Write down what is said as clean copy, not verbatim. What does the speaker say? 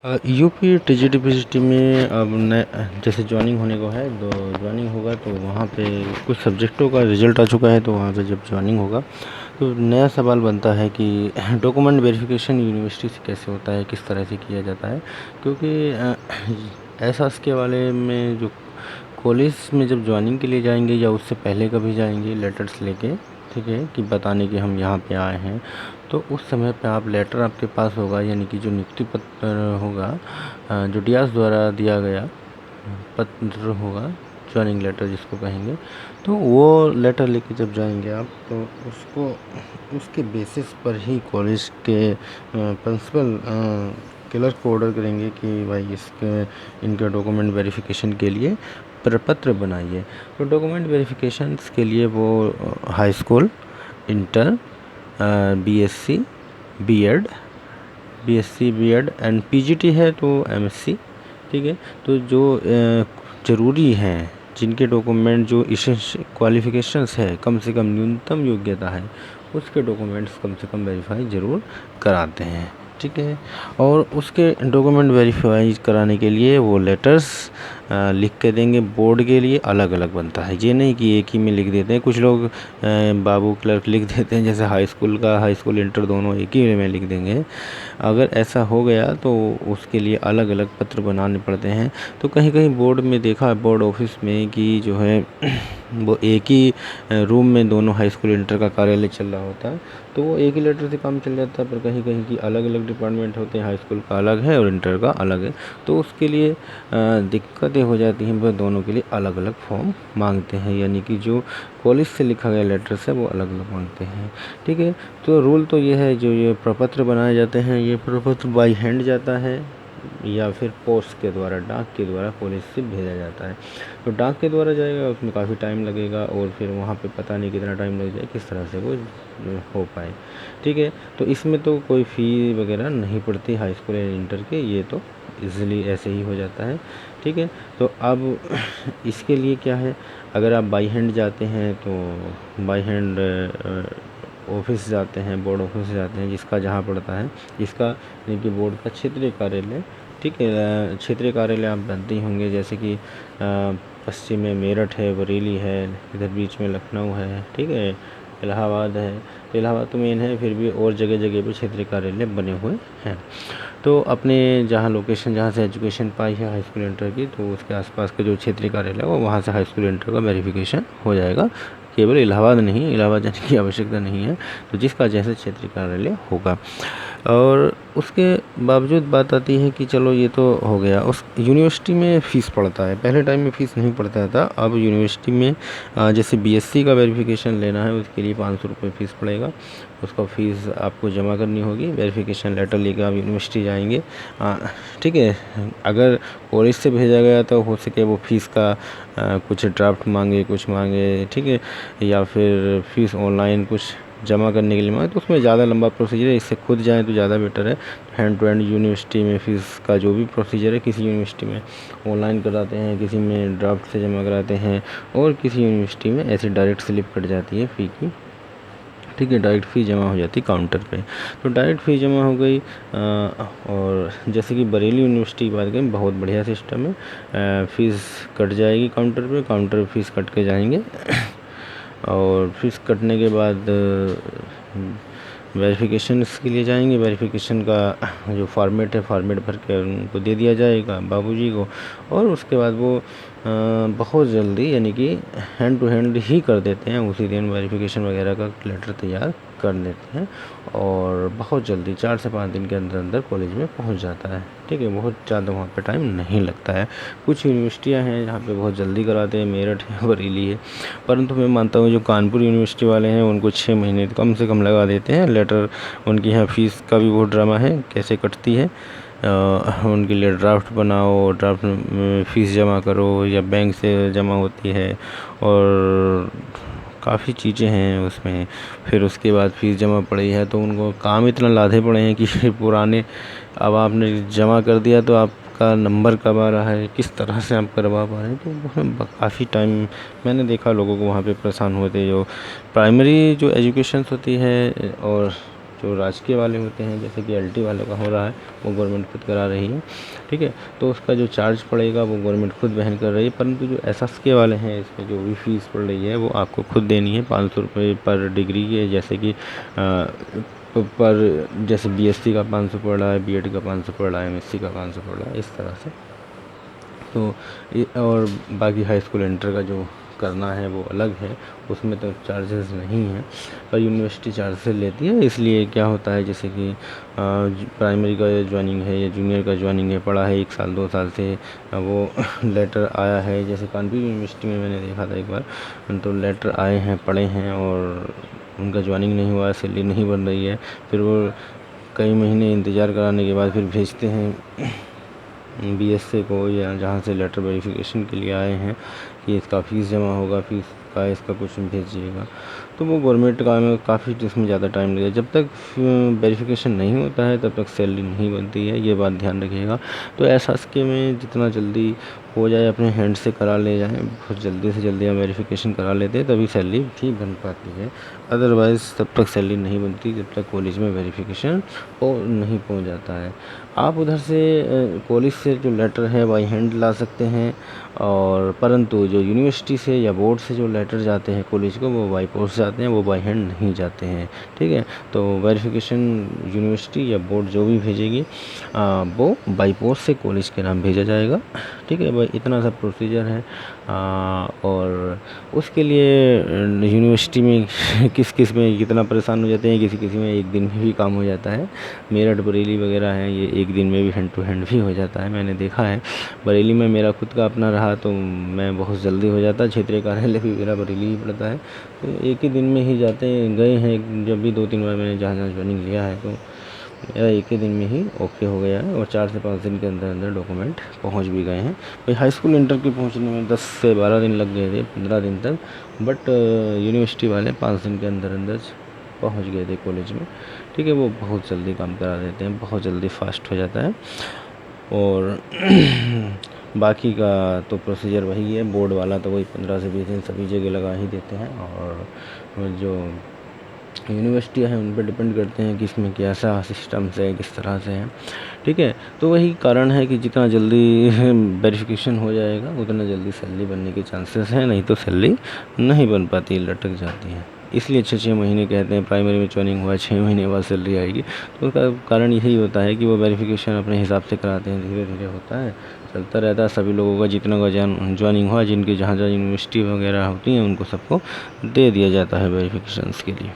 UP TGT में अब नए जैसे जॉइनिंग होने को है तो जॉइनिंग होगा तो वहाँ पे कुछ सब्जेक्टों का रिजल्ट आ चुका है। तो वहाँ पे जब जॉइनिंग होगा तो नया सवाल बनता है कि डॉक्यूमेंट वेरिफिकेशन यूनिवर्सिटी से कैसे होता है, किस तरह से किया जाता है। क्योंकि एहसास के वाले में जो कॉलेज में जब जॉइनिंग के लिए जाएंगे या उससे पहले कभी जाएंगे लेटर्स लेके, ठीक है, कि बताने कि हम यहाँ पे आए हैं, तो उस समय पे आप लेटर आपके पास होगा, यानी कि जो नियुक्ति पत्र होगा, जो डियास द्वारा दिया गया पत्र होगा, जॉइनिंग लेटर जिसको कहेंगे, तो वो लेटर लेके जब जाएंगे आप तो उसको उसके बेसिस पर ही कॉलेज के प्रिंसिपल क्लर्क को ऑर्डर करेंगे कि भाई इसके इनके डॉक्यूमेंट वेरिफिकेशन के लिए प्रपत्र बनाइए। तो डॉक्यूमेंट वेरिफिकेशंस के लिए वो high school, inter, BSc, BEd and PGT है तो एमएससी, ठीक है। तो जो ज़रूरी हैं, जिनके डॉक्यूमेंट जो क्वालिफ़िकेशंस है, कम से कम न्यूनतम योग्यता है, उसके डॉक्यूमेंट्स कम से कम वेरीफाई ज़रूर कराते हैं, ठीक है। और उसके डॉक्यूमेंट वेरीफाई कराने के लिए वो लेटर्स लिख के देंगे। बोर्ड के लिए अलग अलग बनता है, ये नहीं कि एक ही में लिख देते हैं। कुछ लोग बाबू क्लर्क लिख देते हैं, जैसे हाई स्कूल इंटर दोनों एक ही में लिख देंगे। अगर ऐसा हो गया तो उसके लिए अलग अलग पत्र बनाने पड़ते हैं। तो कहीं कहीं बोर्ड में देखा, बोर्ड ऑफिस में, कि जो है वो एक ही रूम में दोनों हाई स्कूल इंटर का कार्यालय चल रहा होता है, तो वो एक ही लेटर से काम चल जाता है। पर कहीं कहीं की अलग अलग डिपार्टमेंट होते हैं, हाई स्कूल का अलग है और इंटर का अलग है, तो उसके लिए दिक्कतें हो जाती हैं। वह दोनों के लिए अलग अलग फॉर्म मांगते हैं, यानी कि जो कॉलेज से लिखा गया लेटर्स है वो अलग अलग मांगते हैं, ठीक है। तो रूल तो ये है, जो ये प्रपत्र बनाए जाते हैं, ये प्रपत्र बाई हैंड जाता है या फिर पोस्ट के द्वारा, डाक के द्वारा कॉलेज से भेजा जाता है। तो डाक के द्वारा जाएगा, उसमें काफ़ी टाइम लगेगा और फिर वहाँ पे पता नहीं कितना टाइम लग जाए, किस तरह से वो हो पाए, ठीक है। तो इसमें तो कोई फ़ी वगैरह नहीं पड़ती हाई स्कूल या इंटर के, ये तो ईज़िली ऐसे ही हो जाता है, ठीक है। तो अब इसके लिए क्या है, अगर आप बाई हैंड जाते हैं तो बाई हैंड ऑफिस जाते हैं, बोर्ड ऑफिस जाते हैं, जिसका जहाँ पड़ता है, जिसका यानी कि बोर्ड का क्षेत्रीय कार्यालय, ठीक है। क्षेत्रीय कार्यालय आप जानते ही होंगे, जैसे कि पश्चिम में मेरठ है, बरेली है, इधर बीच में लखनऊ है, ठीक है, इलाहाबाद है। तो इलाहाबाद तो मेन है, फिर भी और जगह जगह पे क्षेत्रीय कार्यालय बने हुए हैं। तो अपने जहाँ लोकेशन, जहाँ से एजुकेशन पाई है हाई स्कूल इंटर की, तो उसके आसपास के जो क्षेत्रीय कार्यालय है वो वहाँ से हाई स्कूल इंटर का वेरिफिकेशन हो जाएगा। केवल इलाहाबाद नहीं, इलाहाबाद जाने की आवश्यकता नहीं है, तो जिसका जैसे क्षेत्रीय कार्यालय होगा। और उसके बावजूद बात आती है कि चलो ये तो हो गया, उस यूनिवर्सिटी में फ़ीस पड़ता है। पहले टाइम में फ़ीस नहीं पड़ता था, अब यूनिवर्सिटी में जैसे बीएससी का वेरिफिकेशन लेना है उसके लिए 500 रुपये फ़ीस पड़ेगा। उसका फ़ीस आपको जमा करनी होगी, वेरिफिकेशन लेटर लेकर आप यूनिवर्सिटी जाएंगे, ठीक है। अगर कॉलेज से भेजा गया तो हो सके वो फ़ीस का कुछ ड्राफ्ट मांगे, कुछ मांगे, ठीक है, या फिर फ़ीस ऑनलाइन कुछ जमा करने के लिए मांगे, तो उसमें ज़्यादा लंबा प्रोसीजर है। इससे खुद जाएँ तो ज़्यादा बेटर है। हैंड टू हैंड यूनिवर्सिटी में फ़ीस का जो भी प्रोसीजर है, किसी यूनिवर्सिटी में ऑनलाइन कराते हैं, किसी में ड्राफ्ट से जमा कराते हैं, और किसी यूनिवर्सिटी में ऐसे डायरेक्ट स्लिप कट जाती है फ़ी की, ठीक है, डायरेक्ट फ़ी जमा हो जाती काउंटर पे। तो डायरेक्ट फ़ी जमा हो गई। और जैसे कि बरेली यूनिवर्सिटी की बात करें, बहुत बढ़िया सिस्टम है। फ़ीस कट जाएगी काउंटर पे, काउंटर फ़ीस कट के जाएंगे और फ़ीस कटने के बाद वेरिफिकेशन के लिए जाएंगे। वेरिफिकेशन का जो फॉर्मेट है, फॉर्मेट भर के उनको दे दिया जाएगा बाबूजी को, और उसके बाद वो बहुत जल्दी, यानी कि हैंड टू हैंड ही कर देते हैं, उसी दिन वेरिफिकेशन वगैरह का लेटर तैयार कर देते हैं, और बहुत जल्दी 4 से 5 दिन के अंदर अंदर कॉलेज में पहुंच जाता है, ठीक है। बहुत ज़्यादा वहाँ पे टाइम नहीं लगता है। कुछ यूनिवर्सिटियाँ हैं जहाँ पे बहुत जल्दी कराते हैं, मेरठ है, बरेली है, परंतु मैं मानता हूँ जो कानपुर यूनिवर्सिटी वाले हैं उनको 6 महीने कम से कम लगा देते हैं लेटर। उनकी यहाँ फ़ीस का भी बहुत ड्रामा है, कैसे कटती है। उनके लिए ड्राफ्ट बनाओ, ड्राफ्ट में फ़ीस जमा करो, या बैंक से जमा होती है, और काफ़ी चीज़ें हैं उसमें। फिर उसके बाद फ़ीस जमा पड़ी है तो उनको काम इतना लादे पड़े हैं कि पुराने, अब आपने जमा कर दिया तो आपका नंबर कब आ रहा है, किस तरह से आप करवा पा रहे हैं, तो काफ़ी टाइम मैंने देखा लोगों को वहाँ पे परेशान हुए थे। जो प्राइमरी जो एजुकेशन होती है और जो राजकीय वाले होते हैं, जैसे कि LT वालों का हो रहा है, वो गवर्नमेंट खुद करा रही है, ठीक है। तो उसका जो चार्ज पड़ेगा वो गवर्नमेंट खुद वहन कर रही है, परंतु जो SSK वाले हैं, इसमें जो भी फीस पड़ रही है वो आपको खुद देनी है, 500 रुपये पर डिग्री के, जैसे कि पर जैसे BSc का 500 पड़ रहा है, B.Ed का 500 पड़ रहा है, MSc का 500 पड़ रहा है, इस तरह से। तो और बाकी हाई स्कूल इंटर का जो करना है वो अलग है, उसमें तो चार्जेस नहीं हैं, पर यूनिवर्सिटी चार्जेस लेती है। इसलिए क्या होता है, जैसे कि प्राइमरी का ज्वाइनिंग है या जूनियर का ज्वाइनिंग है, पढ़ा है 1 साल 2 साल से, वो लेटर आया है, जैसे कानपुर यूनिवर्सिटी में मैंने देखा था एक बार, तो लेटर आए हैं, पढ़े हैं और उनका ज्वाइनिंग नहीं हुआ है, सैलरी नहीं बन रही है, फिर वो कई महीने इंतज़ार कराने के बाद फिर भेजते हैं BSA को, या जहाँ से लेटर वेरिफिकेशन के लिए आए हैं कि इसका फ़ीस जमा होगा, फ़ीस का इसका कुछ भेजिएगा, तो वो गवर्नमेंट का में काफ़ी इसमें ज़्यादा टाइम लगेगा। जब तक वेरिफिकेशन नहीं होता है तब तक सैलरी नहीं बनती है, ये बात ध्यान रखिएगा। तो SSK में जितना जल्दी हो जाए अपने हैंड से करा ले जाएँ, बहुत जल्दी से जल्दी हम वेरिफिकेशन करा लेते हैं, तभी सैलरी ठीक बन पाती है। अदरवाइज़ तब तक सैलरी नहीं बनती जब तक कॉलेज में वेरिफिकेशन नहीं पहुंच जाता है। आप उधर से कॉलेज से जो लेटर है बाई हैंड ला सकते हैं, और परंतु जो यूनिवर्सिटी से या बोर्ड से जो लेटर जाते हैं कॉलेज को, वो बाई पोस्ट जाते हैं, वो बाई हैंड नहीं जाते हैं, ठीक है। तो वेरिफिकेशन यूनिवर्सिटी या बोर्ड जो भी भेजेगी वो बाई पोस्ट से कॉलेज के नाम भेजा जाएगा, ठीक है भाई। इतना सा प्रोसीजर है। और उसके लिए यूनिवर्सिटी में किस किस में कितना परेशान हो जाते हैं, किसी किसी में 1 दिन में भी काम हो जाता है। मेरठ बरेली वगैरह है, ये 1 दिन में भी हैंड टू हैंड भी हो जाता है, मैंने देखा है। बरेली में मेरा खुद का अपना रहा तो मैं बहुत जल्दी हो जाता, क्षेत्रीय कार्यालय भी मेरा बरेली ही पड़ता है, तो 1 ही दिन में ही जाते हैं। गए हैं जब भी 2-3 बार मैंने जहाँ जहाँ ज्वाइनिंग लिया है, तो मेरा 1 ही दिन में ही ओके हो गया है, और 4 से 5 दिन के अंदर अंदर डॉक्यूमेंट पहुंच भी गए हैं। भाई हाई स्कूल इंटर के पहुंचने में 10 से 12 दिन लग गए थे, 15 दिन तक, बट यूनिवर्सिटी वाले 5 दिन के अंदर अंदर पहुंच गए थे कॉलेज में, ठीक है। वो बहुत जल्दी काम करा देते हैं, बहुत जल्दी फास्ट हो जाता है। और बाकी का तो प्रोसीजर वही है, बोर्ड वाला तो वही 15 से 20 दिन सभी जगह लगा ही देते हैं, और जो यूनिवर्सिटियाँ हैं उन पर डिपेंड करते हैं कि इसमें कैसा सिस्टम से किस तरह से है, ठीक है। तो वही कारण है कि जितना जल्दी वेरिफिकेशन हो जाएगा उतना जल्दी सैलरी बनने के चांसेस हैं, नहीं तो सैलरी नहीं बन पाती, लटक जाती है। इसलिए 6-6 महीने कहते हैं, प्राइमरी में ज्वाइनिंग हुआ 6 महीने बाद सैलरी आएगी, तो उसका कारण यही होता है कि वो वेरिफिकेशन अपने हिसाब से कराते हैं, धीरे धीरे होता है, चलता रहता है। सभी लोगों का जितना का ज्वाइनिंग हुआ, जिनके जहाँ जहाँ यूनिवर्सिटी वगैरह होती हैं, उनको सबको दे दिया जाता है वेरिफिकेशंस के लिए।